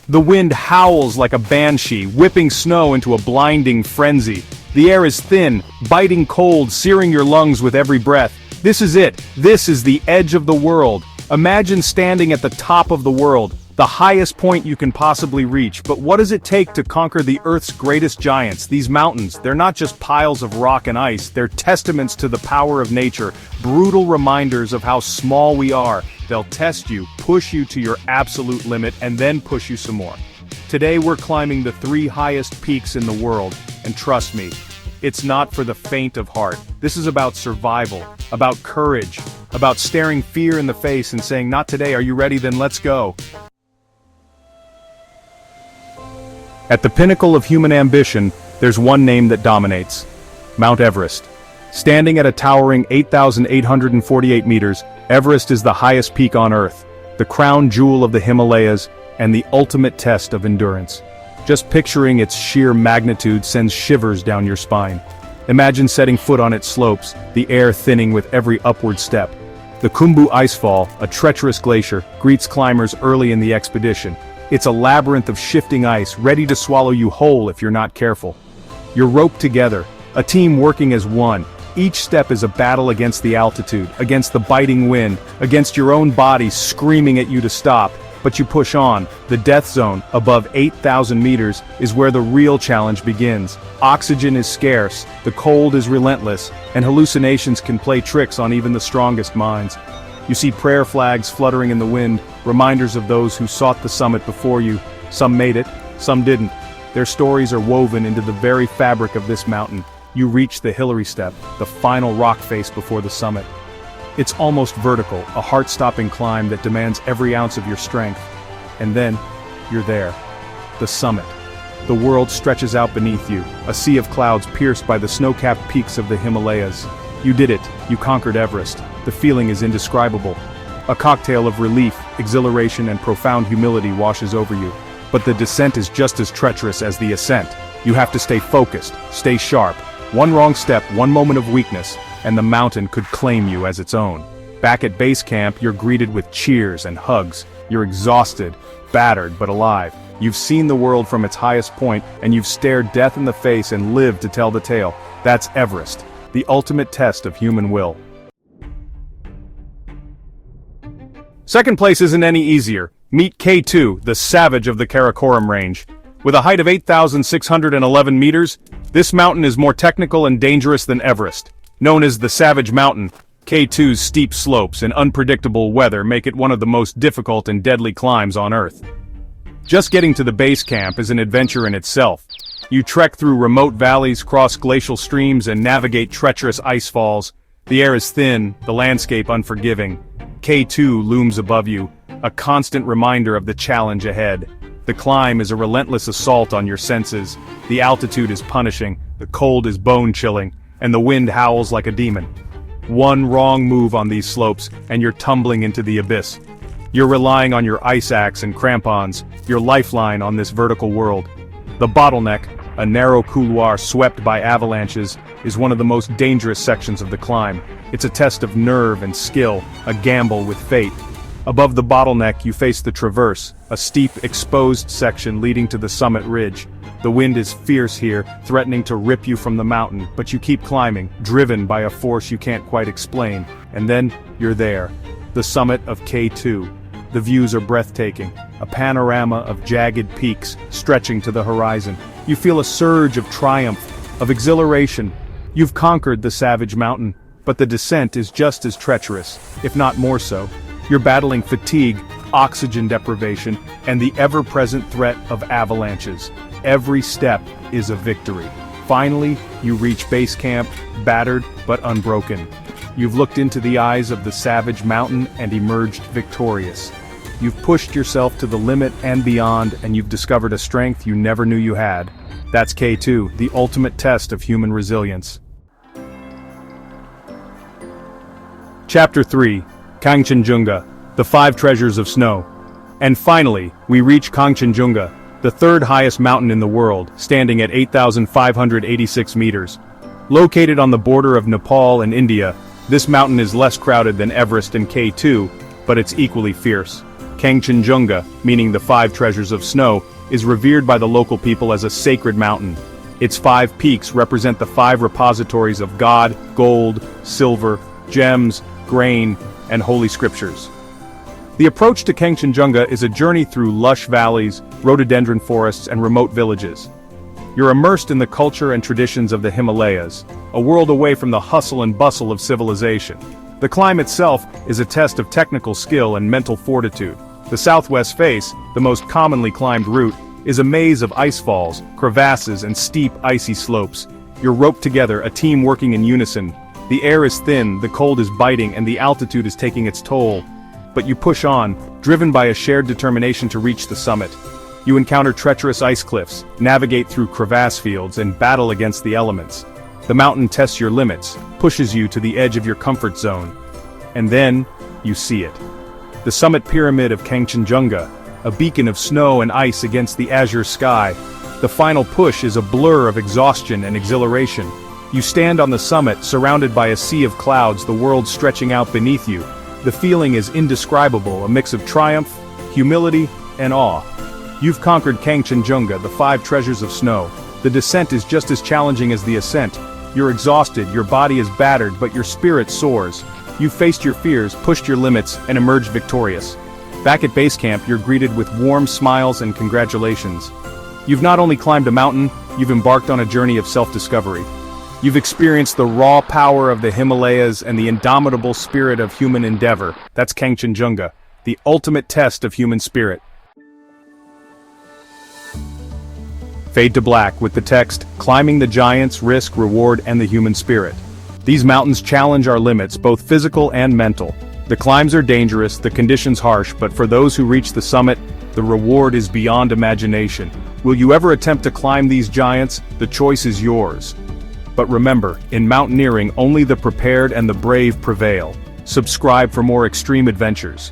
The wind howls like a banshee, whipping snow into a blinding frenzy. The air is thin, biting cold, searing your lungs with every breath. This is it. This is the edge of the world. Imagine standing at the top of the world, the highest point you can possibly reach. But what does it take to conquer the Earth's greatest giants? These mountains, they're not just piles of rock and ice, they're testaments to the power of nature, brutal reminders of how small we are. They'll test you, push you to your absolute limit, and then push you some more. Today we're climbing the 3 highest peaks in the world, and trust me, it's not for the faint of heart. This is about survival, about courage, about staring fear in the face and saying, "Not today, are you ready? Then let's go." At the pinnacle of human ambition, there's one name that dominates: Mount Everest. Standing at a towering 8,848 meters, Everest is the highest peak on Earth, the crown jewel of the Himalayas, and the ultimate test of endurance. Just picturing its sheer magnitude sends shivers down your spine. Imagine setting foot on its slopes, the air thinning with every upward step. The Khumbu Icefall, a treacherous glacier, greets climbers early in the expedition. It's a labyrinth of shifting ice, ready to swallow you whole if you're not careful. You're roped together, a team working as one. Each step is a battle against the altitude, against the biting wind, against your own body screaming at you to stop. But you push on. The death zone, above 8,000 meters, is where the real challenge begins. Oxygen is scarce, the cold is relentless, and hallucinations can play tricks on even the strongest minds. You see prayer flags fluttering in the wind, reminders of those who sought the summit before you. Some made it, some didn't. Their stories are woven into the very fabric of this mountain. You reach the Hillary Step, the final rock face before the summit. It's almost vertical, a heart-stopping climb that demands every ounce of your strength. And then, you're there. The summit. The world stretches out beneath you, a sea of clouds pierced by the snow-capped peaks of the Himalayas. You did it, you conquered Everest. The feeling is indescribable. A cocktail of relief, exhilaration, and profound humility washes over you. But the descent is just as treacherous as the ascent. You have to stay focused, stay sharp. One wrong step, one moment of weakness, and the mountain could claim you as its own. Back at base camp, you're greeted with cheers and hugs. You're exhausted, battered, but alive. You've seen the world from its highest point, and you've stared death in the face and lived to tell the tale. That's Everest, the ultimate test of human will. Second place isn't any easier. Meet K2, the savage of the Karakoram range. With a height of 8,611 meters, this mountain is more technical and dangerous than Everest. Known as the Savage Mountain, K2's steep slopes and unpredictable weather make it one of the most difficult and deadly climbs on Earth. Just getting to the base camp is an adventure in itself. You trek through remote valleys, cross glacial streams, and navigate treacherous ice falls. The air is thin, the landscape unforgiving. K2 looms above you, a constant reminder of the challenge ahead. The climb is a relentless assault on your senses. The altitude is punishing, the cold is bone-chilling, and the wind howls like a demon. One wrong move on these slopes, and you're tumbling into the abyss. You're relying on your ice axe and crampons, your lifeline on this vertical world. The bottleneck, a narrow couloir swept by avalanches, is one of the most dangerous sections of the climb. It's a test of nerve and skill, a gamble with fate. Above the bottleneck you face the traverse, a steep, exposed section leading to the summit ridge. The wind is fierce here, threatening to rip you from the mountain, but you keep climbing, driven by a force you can't quite explain. And then, you're there. The summit of K2. The views are breathtaking, a panorama of jagged peaks stretching to the horizon. You feel a surge of triumph, of exhilaration. You've conquered the Savage Mountain, but the descent is just as treacherous, if not more so. You're battling fatigue, oxygen deprivation, and the ever-present threat of avalanches. Every step is a victory. Finally, you reach base camp, battered but unbroken. You've looked into the eyes of the Savage Mountain and emerged victorious. You've pushed yourself to the limit and beyond, and you've discovered a strength you never knew you had. That's K2, the ultimate test of human resilience. Chapter 3. Kangchenjunga, the 5 treasures of snow. And finally, we reach Kangchenjunga, the 3rd highest mountain in the world, standing at 8,586 meters. Located on the border of Nepal and India, this mountain is less crowded than Everest and K2, but it's equally fierce. Kangchenjunga, meaning the five treasures of snow, is revered by the local people as a sacred mountain. Its 5 peaks represent the 5 repositories of God, gold, silver, gems, grain, and holy scriptures. The approach to Kangchenjunga is a journey through lush valleys, rhododendron forests, and remote villages. You're immersed in the culture and traditions of the Himalayas, a world away from the hustle and bustle of civilization. The climb itself is a test of technical skill and mental fortitude. The southwest face, the most commonly climbed route, is a maze of ice falls, crevasses, and steep, icy slopes. You're roped together, a team working in unison. The air is thin, the cold is biting, and the altitude is taking its toll. But you push on, driven by a shared determination to reach the summit. You encounter treacherous ice cliffs, navigate through crevasse fields, and battle against the elements. The mountain tests your limits, pushes you to the edge of your comfort zone. And then, you see it. The summit pyramid of Kangchenjunga, a beacon of snow and ice against the azure sky. The final push is a blur of exhaustion and exhilaration. You stand on the summit, surrounded by a sea of clouds, the world stretching out beneath you. The feeling is indescribable, a mix of triumph, humility, and awe. You've conquered Kangchenjunga, the 5 treasures of snow. The descent is just as challenging as the ascent. You're exhausted, your body is battered, but your spirit soars. You've faced your fears, pushed your limits, and emerged victorious. Back at base camp, you're greeted with warm smiles and congratulations. You've not only climbed a mountain, you've embarked on a journey of self-discovery. You've experienced the raw power of the Himalayas and the indomitable spirit of human endeavor. That's Kangchenjunga, the ultimate test of human spirit. Fade to black with the text, "Climbing the giants, risk, reward, and the human spirit." These mountains challenge our limits, both physical and mental. The climbs are dangerous, the conditions harsh, but for those who reach the summit, the reward is beyond imagination. Will you ever attempt to climb these giants? The choice is yours. But remember, in mountaineering, only the prepared and the brave prevail. Subscribe for more extreme adventures.